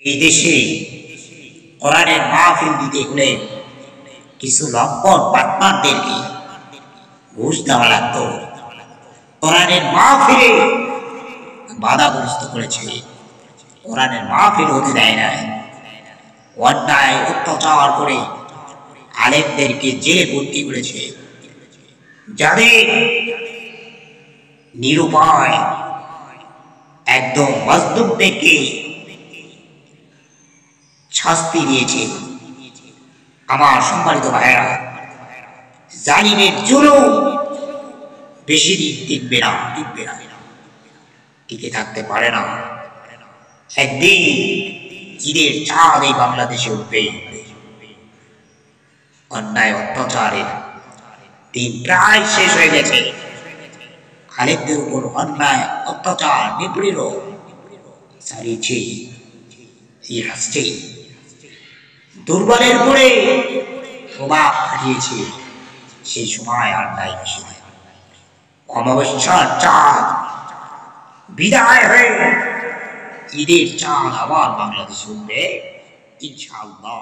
এই দেশে কোরআনের মাহফিল দিতে হলে কিছু লম্পট বাটপারদেরকে ঘুষ দেওয়া লাগতো। কোরআনের মাহফিলে বাধাগ্রস্ত করেছে, কোরআনের মাহফিল হতে দেয় না, অন্যায় অত্যাচার করে আলেমদেরকে জেলে ভর্তি করেছে। যাদের নিরুপায় একদম মজলুমদেরকে শাস্তি দিয়েছে। আমার সম্মানিত ভাইয়েরা, জালিমের জুলুম বেশি দিন টিকবে না, টিকে থাকতে পারে না। একদিন ঈদের চাঁদ এই বাংলাদেশে উঠবে। অন্যায় অত্যাচারের দিন প্রায় শেষ হয়ে গেছে। খালেকদের উপর অন্যায় অত্যাচার নিপীড়ন চালিয়েছে, হাসছে, দুর্বলের পরে প্রভাব খাটিয়েছে। সেই সময় আর নাই। অমাবস্যার চাঁদ বিদায় হয়ে ঈদের চাঁদ আবার বাংলাদেশে উঠবে ইনশাআল্লাহ।